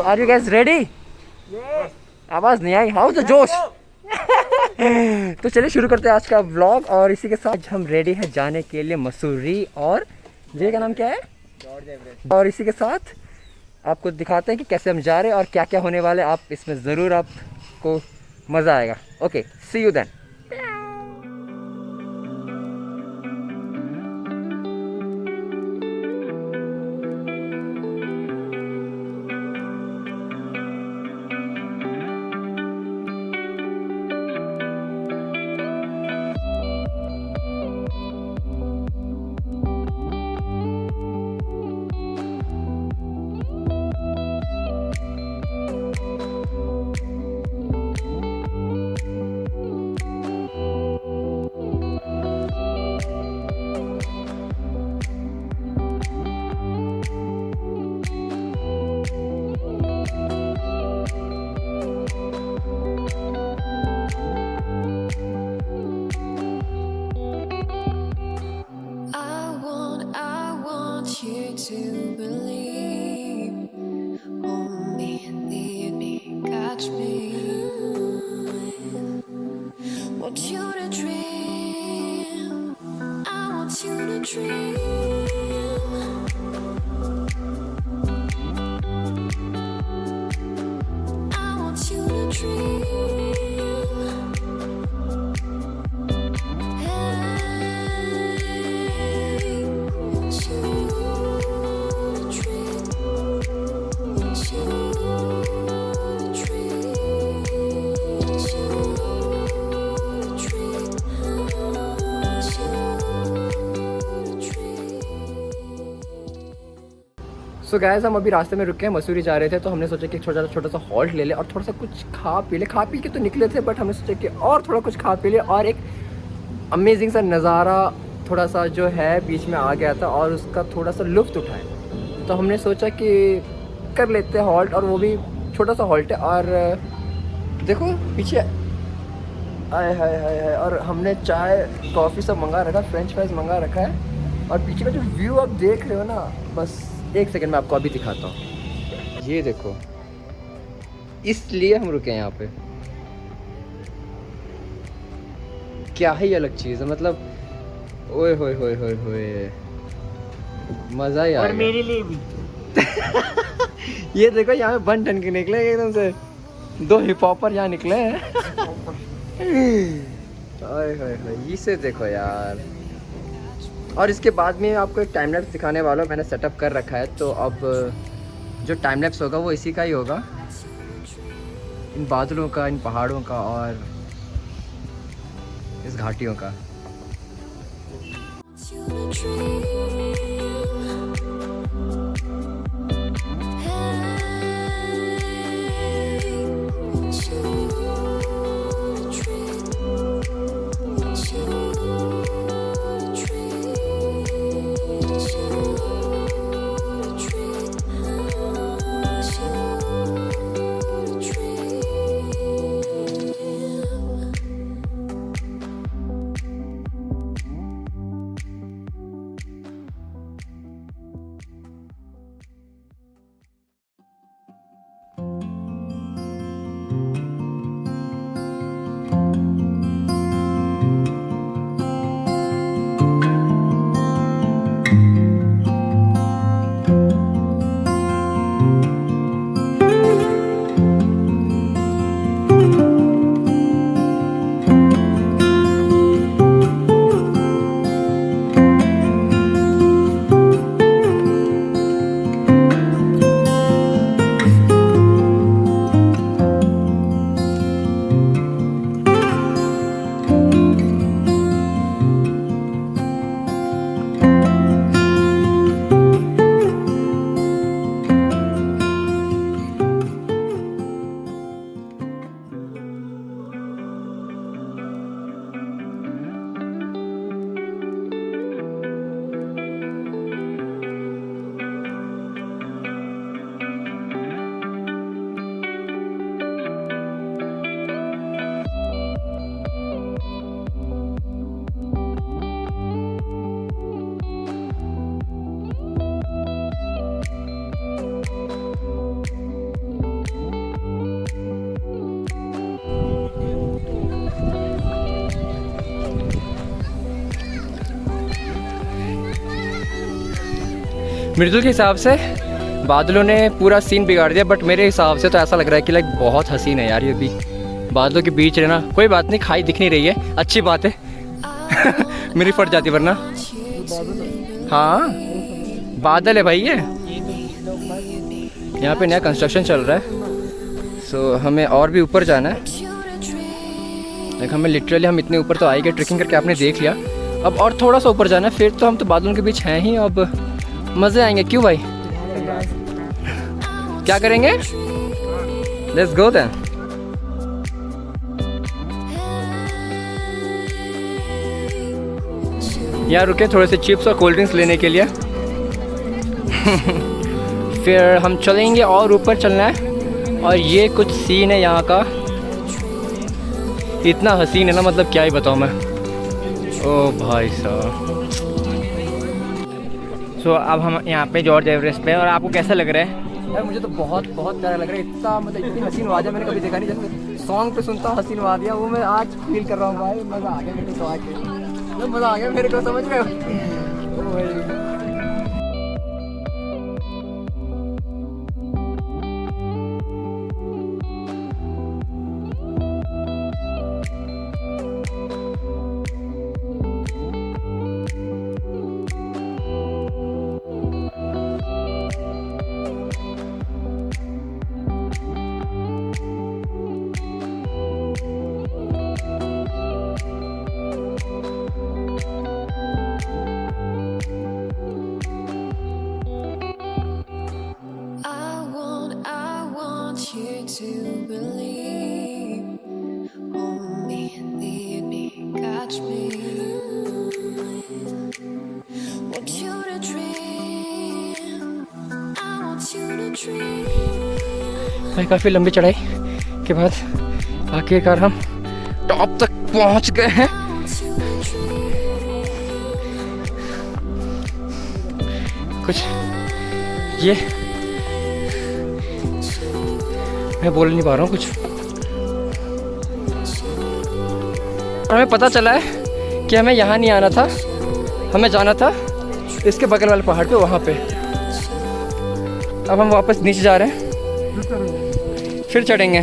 Are you guys ready? आवाज नहीं आई, how the जोश। तो चलिए शुरू करते हैं आज का व्लॉग। और इसी के साथ हम रेडी हैं जाने के लिए मसूरी। और जगह का नाम क्या है? और इसी के साथ आपको दिखाते हैं कि कैसे हम जा रहे हैं और क्या क्या होने वाला है। आप इसमें ज़रूर आपको मज़ा आएगा। Okay, see you then. To believe, hold me near me, catch me. Want you to dream, I want you to dream. I want you to dream. So guys, हम अभी रास्ते में रुके हैं, मसूरी जा रहे थे। तो हमने सोचा कि छोटा सा हॉल्ट ले ले और थोड़ा सा कुछ खा पी ले। खा पी के तो निकले थे, बट हमने सोचा कि और थोड़ा कुछ खा पी ले और एक अमेजिंग सा नज़ारा थोड़ा सा जो है बीच में आ गया था और उसका थोड़ा सा लुत्फ़ उठाएं। तो हमने सोचा कि कर लेते हैं हॉल्ट, और वो भी छोटा सा हॉल्ट है। और देखो पीछे, आए हाय हाय हाय। और हमने चाय कॉफ़ी सब मंगा रखा, फ्रेंच फ्राइज मंगा रखा है। और पीछे का जो व्यू आप देख रहे हो ना, बस एक सेकंड में आपको अभी दिखाता हूँ। ये देखो, इसलिए हम रुके हैं यहाँ पे। क्या ही अलग चीज़ है, मतलब ओए होए होए होए होए, मज़ा ही आ गया। और मेरे लिए भी। ये देखो, यहाँ पे बन ठन के निकले एकदम से, दो हिप हॉपर यहाँ निकले हैं। ओए होए होए, इसे देखो यार। और इसके बाद में आपको एक टाइम लैप्स दिखाने वाला हूँ, मैंने सेटअप कर रखा है। तो अब जो टाइम लैप्स होगा वो इसी का ही होगा, इन बादलों का, इन पहाड़ों का और इस घाटियों का। मृदुल के हिसाब से बादलों ने पूरा सीन बिगाड़ दिया, बट मेरे हिसाब से तो ऐसा लग रहा है कि लाइक बहुत हसीन है यार ये भी। बादलों के बीच रहना, कोई बात नहीं, खाई दिख नहीं रही है, अच्छी बात है। मेरी फट जाती वरना। हाँ बादल है भाई ये। यहाँ पे नया कंस्ट्रक्शन चल रहा है, सो हमें और भी ऊपर जाना है। लाइक हमें लिटरली हम इतने ऊपर तो आए गए ट्रेकिंग करके, आपने देख लिया। अब और थोड़ा सा ऊपर जाना है, फिर तो हम तो बादलों के बीच हैं ही, अब मज़े आएंगे। क्यों भाई, क्या करेंगे? Let's go then. यहाँ रुके थोड़े से चिप्स और कोल्ड ड्रिंक्स लेने के लिए। फिर हम चलेंगे और ऊपर चलना है। और ये कुछ सीन है यहाँ का, इतना हसीन है ना, मतलब क्या ही बताऊँ मैं। ओ भाई साहब। सो अब हम यहाँ पे जॉर्ज एवरेस्ट पे, और आपको कैसा लग रहा है? यार मुझे तो बहुत बहुत प्यारा लग रहा है। इतना मतलब इतनी हसीन वादियाँ मैंने कभी देखा नहीं। जैसे सॉन्ग पे सुनता हूँ हसीन वादियाँ, वो मैं आज फील कर रहा हूँ भाई। मज़ा आ गया मेरे को तो आके, मज़ा आ गया मेरे को, समझ रहे हो? you to believe. Hold me, lead me, catch me. Want you to dream. I want you to dream. भाई काफ़ी लंबी चढ़ाई के बाद आखिरकार हम टॉप तक पहुंच गए हैं। कुछ ये मैं बोल नहीं पा रहा हूँ कुछ। और हमें पता चला है कि हमें यहाँ नहीं आना था, हमें जाना था इसके बगल वाले पहाड़ पे, वहाँ पे। अब हम वापस नीचे जा रहे हैं, फिर चढ़ेंगे।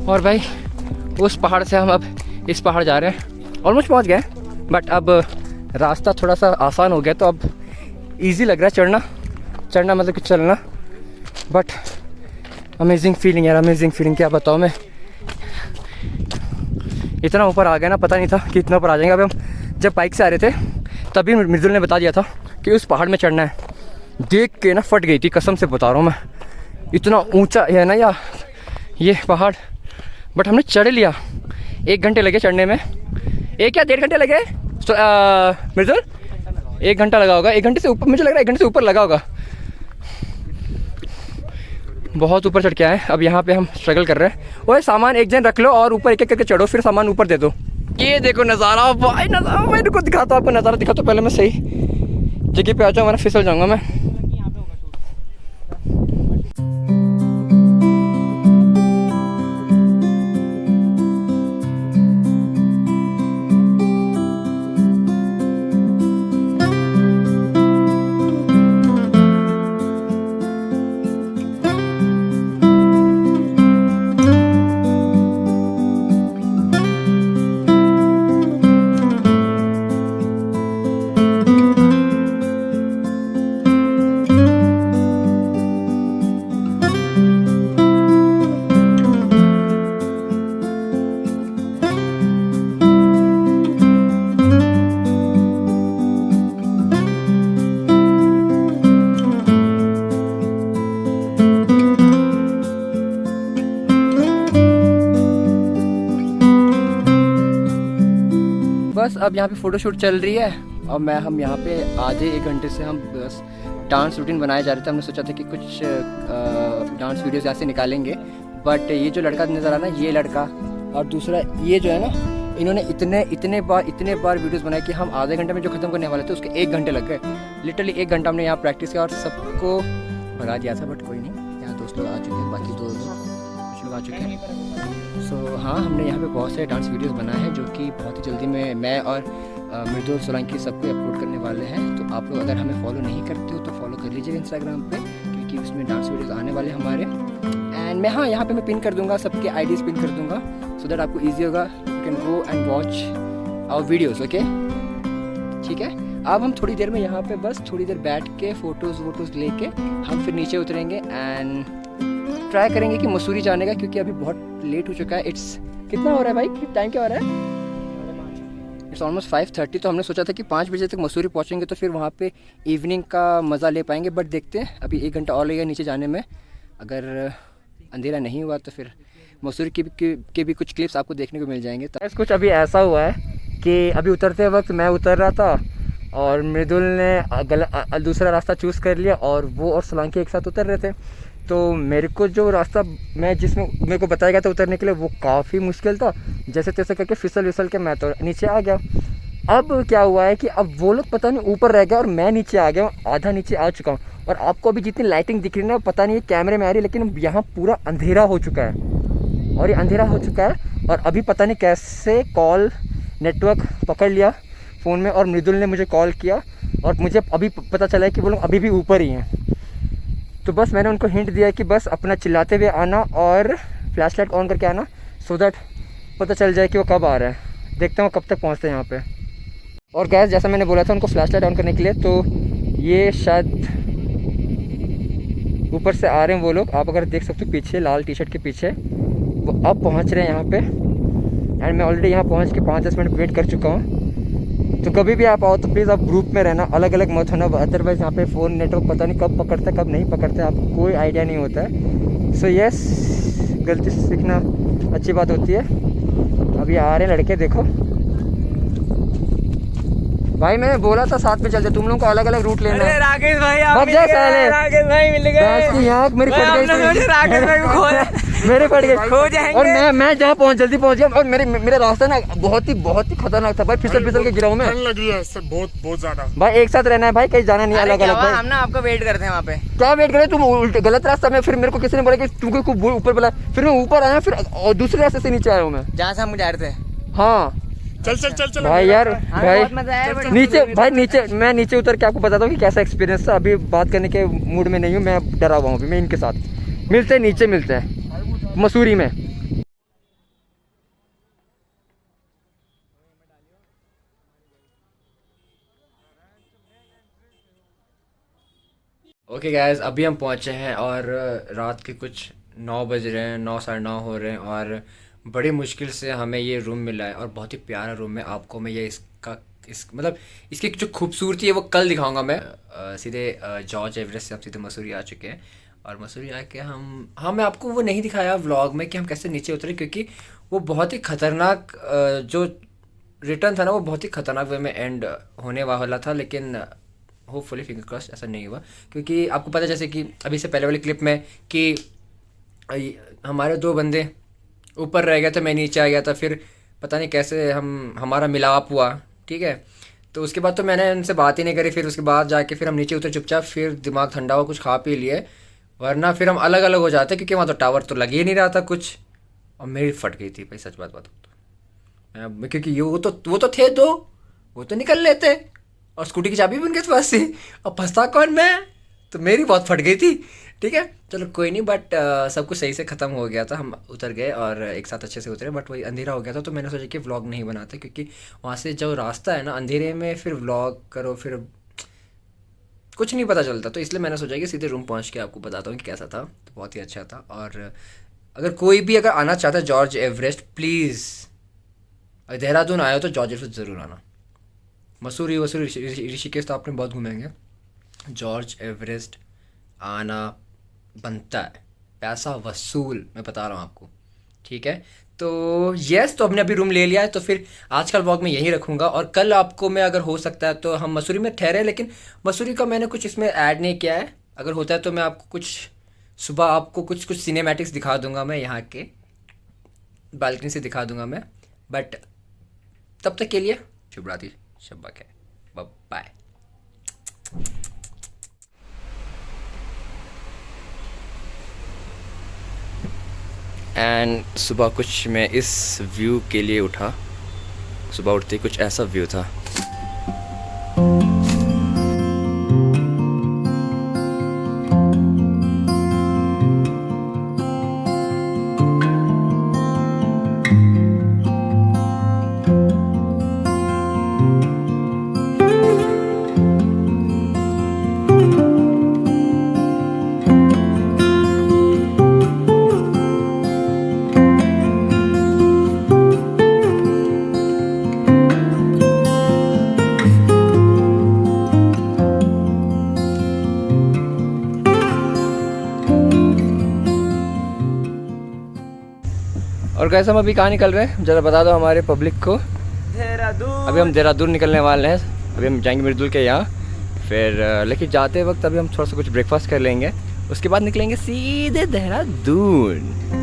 और भाई उस पहाड़ से हम अब इस पहाड़ जा रहे हैं। ऑलमोस्ट पहुँच गए, बट अब रास्ता थोड़ा सा आसान हो गया, तो अब इजी लग रहा है चढ़ना मतलब कि चलना। बट अमेजिंग फीलिंग यार, अमेजिंग फीलिंग, क्या बताऊँ मैं। इतना ऊपर आ गया ना, पता नहीं था कि इतना ऊपर आ जाएंगे। अब हम जब बाइक से आ रहे थे तभी मृदुल ने बता दिया था कि उस पहाड़ में चढ़ना है। देख के ना फट गई थी, कसम से बता रहा हूँ मैं। इतना ऊंचा है ना या ये पहाड़, बट हमने चढ़ लिया। 1 घंटे लगे चढ़ने में, 1 या 1.5 घंटे लगे मृदुल? 1 घंटा लगा होगा, 1 घंटे से ऊपर, मुझे लग रहा है 1 घंटे से ऊपर लगा होगा। बहुत ऊपर चढ़ के आए। अब यहाँ पे हम स्ट्रगल कर रहे हैं। ओए सामान एक जन रख लो और ऊपर एक एक करके चढ़ो, फिर सामान ऊपर दे दो। ये देखो नज़ारा भाई, नज़ारा मैं इनको दिखाता हूँ आपको। नज़ारा दिखा तो पहले मैं सही जगह पे आ जाऊँ, वरना फिसल जाऊँगा मैं। बस अब यहाँ पे फ़ोटोशूट चल रही है और हम यहाँ पे आधे 1 घंटे से हम बस डांस रूटीन बनाए जा रहे थे। हमने सोचा था कि कुछ डांस वीडियोस यहाँ से निकालेंगे, बट ये जो लड़का नज़र आ रहा ना, ये लड़का और दूसरा ये जो है ना, इन्होंने इतने बार वीडियोस बनाए कि हम आधे घंटे में जो ख़त्म करने वाले थे उसके 1 घंटे लग गए। लिटरली 1 घंटा हमने यहाँ प्रैक्टिस किया और सबको भगा दिया था, बट कोई नहीं, यहाँ दोस्त लोग आ चुके हैं, बाकी कुछ लोग आ चुके हैं। सो हाँ, हमने यहाँ पे बहुत सारे डांस वीडियोस बनाए हैं जो कि बहुत ही जल्दी में मैं और मृदुल सोलंकी सबको अपलोड करने वाले हैं। तो आप लोग अगर हमें फॉलो नहीं करते हो तो फॉलो कर लीजिएगा इंस्टाग्राम पे, क्योंकि उसमें डांस वीडियोस आने वाले हमारे। एंड मैं यहाँ पे मैं पिन कर दूंगा, सबके आईडीज़ पिन कर दूंगा, सो दैट आपको ईजी होगा। You can go and watch our videos, okay? ठीक है, अब हम थोड़ी देर में यहाँ पे बस थोड़ी देर बैठ के फ़ोटोज़ लेके हम फिर नीचे उतरेंगे एंड ट्राई करेंगे कि मसूरी जाने का, क्योंकि अभी बहुत लेट हो चुका है। इट्स कितना हो रहा है भाई, टाइम क्या हो रहा है? It's almost 5:30। तो हमने सोचा था कि 5 बजे तक मसूरी पहुँचेंगे तो फिर वहाँ पे इवनिंग का मज़ा ले पाएंगे, बट देखते हैं, अभी 1 घंटा और लगेगा नीचे जाने में। अगर अंधेरा नहीं हुआ तो फिर मसूरी के भी कुछ क्लिप्स आपको देखने को मिल जाएंगे। तो कुछ अभी ऐसा हुआ है कि अभी उतरते वक्त मैं उतर रहा था और मृदुल ने दूसरा रास्ता चूज़ कर लिया और वो और सोलंकी एक साथ उतर रहे थे। तो मेरे को जो रास्ता जिसमें मेरे को बताया गया था उतरने के लिए वो काफ़ी मुश्किल था। जैसे तैसे करके फिसल के मैं तो नीचे आ गया। अब क्या हुआ है कि अब वो लोग पता नहीं ऊपर रह गए और मैं नीचे आ गया हूँ, आधा नीचे आ चुका हूँ। और आपको अभी जितनी लाइटिंग दिख रही है ना, पता नहीं ये कैमरे में आ रही है, लेकिन यहाँ पूरा अंधेरा हो चुका है। और ये अंधेरा हो चुका है और अभी पता नहीं कैसे कॉल नेटवर्क पकड़ लिया फ़ोन में और मृदुल ने मुझे कॉल किया और मुझे अभी पता चला है कि वो लोग अभी भी ऊपर ही हैं। तो बस मैंने उनको हिंट दिया कि बस अपना चिल्लाते हुए आना और फ्लैशलाइट ऑन करके आना, सो दैट पता चल जाए कि वो कब आ रहा है। देखता हूँ कब तक पहुँचते हैं यहाँ पे। और गैस, जैसा मैंने बोला था उनको फ्लैशलाइट ऑन करने के लिए, तो ये शायद ऊपर से आ रहे हैं वो लोग। आप अगर देख सकते हो पीछे लाल टी शर्ट के पीछे, वो अब पहुँच रहे हैं यहाँ पे। एंड मैं ऑलरेडी यहाँ पहुँच के 5-10 मिनट वेट कर चुका हूँ। तो कभी भी आप आओ तो प्लीज़ आप ग्रुप में रहना, अलग अलग मत होना, अदरवाइज़ यहाँ पे फ़ोन नेटवर्क पता नहीं कब पकड़ता है कब नहीं पकड़ता है, आपको कोई आइडिया नहीं होता है। सो यस, गलती से सीखना अच्छी बात होती है। अभी आ रहे हैं लड़के, देखो भाई, मैंने बोला था साथ में चलते, तुम लोगों को अलग अलग रूट लेना है। राकेश भाई आप भाग जा साले। राकेश भाई मिल गए। यहाँ मेरी फट गई, राकेश भाई को मेरे फट गई, खो जाएंगे। और मैं जहाँ जल्दी पहुँच गया। और मेरा रास्ता ना बहुत ही खतरनाक था भाई, फिसल के गिरा हूँ मैं। लगी है इससे बहुत ज्यादा। भाई एक साथ रहना है भाई, कहीं जाना नहीं है अलग अलग भाई। हम ना आपको वेट करते हैं वहाँ पे। क्या वेट करे तुम? उल्टे गलत रास्ता में, फिर मेरे को किसी ने बोला कि तुमको खूब ऊपर बोला, फिर मैं ऊपर आया, फिर दूसरे रास्ते से नीचे आया हूँ मैं, जहाँ से हम जा रहे थे। हाँ चल भाई यार, भाई मजा आया। नीचे मैं नीचे उतर के आपको बताता हूँ कि कैसा एक्सपीरियंस था। अभी बात करने के मूड में नहीं हूँ, मैं डरा हुआ हूँ अभी। मैं इनके साथ मिलते हैं, नीचे मिलते हैं मसूरी में। ओके गाइस, अभी हम पहुँचे हैं और रात के कुछ 9 बज रहे हैं, 9 साढ़े 9 हो रहे हैं और बड़ी मुश्किल से हमें ये रूम मिला है। और बहुत ही प्यारा रूम है। आपको मैं ये मतलब इसकी जो खूबसूरती है वो कल दिखाऊंगा मैं। सीधे जॉर्ज एवरेस्ट से आप सीधे मसूरी आ चुके हैं और मसूरी आके मैं आपको वो नहीं दिखाया व्लॉग में कि हम कैसे नीचे उतरे, क्योंकि वो बहुत ही ख़तरनाक जो रिटर्न था ना, वो बहुत ही ख़तरनाक वे में एंड होने वाला था। लेकिन होपफुली फिंगर क्रॉस ऐसा नहीं हुआ, क्योंकि आपको पता है जैसे कि अभी से पहले वाली क्लिप में कि हमारे 2 बंदे ऊपर रह गए थे, मैं नीचे आ गया था, फिर पता नहीं कैसे हमारा मिलाप हुआ। ठीक है, तो उसके बाद तो मैंने उनसे बात ही नहीं करी। फिर उसके बाद जाके फिर हम नीचे उतरे चुपचाप, फिर दिमाग ठंडा हुआ, कुछ खा पी लिए, वरना फिर हम अलग अलग हो जाते, क्योंकि वहाँ तो टावर तो लग ही नहीं रहा था कुछ। और मेरी फट गई थी भाई, सच बात तो, क्योंकि वो तो थे 2, वो तो निकल लेते और स्कूटी की चाबी भी उनके पास थी, अब फंसता कौन मैं? तो मेरी बहुत फट गई थी। ठीक है, चलो कोई नहीं, बट सब कुछ सही से ख़त्म हो गया था। हम उतर गए और एक साथ अच्छे से उतरे, बट वही अंधेरा हो गया था। तो मैंने सोचा कि व्लॉग नहीं बनाते, क्योंकि वहाँ से जो रास्ता है ना, अंधेरे में फिर व्लॉग करो फिर कुछ नहीं पता चलता। तो इसलिए मैंने सोचा कि सीधे रूम पहुँच के आपको बताता हूँ कि कैसा था। तो बहुत ही अच्छा था। और अगर कोई भी अगर आना चाहता है जॉर्ज एवरेस्ट, प्लीज़ अगर देहरादून आया हो तो जॉर्ज एवरेस्ट ज़रूर आना। मसूरी ऋषिकेश तो आपने बहुत घूमेंगे, जॉर्ज एवरेस्ट आना बनता है, पैसा वसूल, मैं बता रहा हूँ आपको। ठीक है, तो यस, तो हमने अभी रूम ले लिया है, तो फिर आज का व्लॉग मैं यहीं रखूँगा। और कल आपको मैं अगर हो सकता है तो हम मसूरी में ठहरे, लेकिन मसूरी का मैंने कुछ इसमें ऐड नहीं किया है। अगर होता है तो मैं आपको कुछ सुबह आपको कुछ सिनेमैटिक्स दिखा दूंगा, मैं यहाँ के बालकनी से दिखा दूंगा मैं। बट तब तक के लिए शुभ रात्रि, शब्बा के, बाय। एंड सुबह कुछ मैं इस व्यू के लिए उठा, सुबह उठते कुछ ऐसा व्यू था। और कैसे हम अभी कहाँ निकल रहे हैं ज़रा बता दो हमारे पब्लिक को। देहरादून। अभी हम देहरादून निकलने वाले हैं। अभी हम जाएंगे मृदुल के यहाँ, फिर लेकिन जाते वक्त अभी हम थोड़ा सा कुछ ब्रेकफास्ट कर लेंगे, उसके बाद निकलेंगे सीधे देहरादून।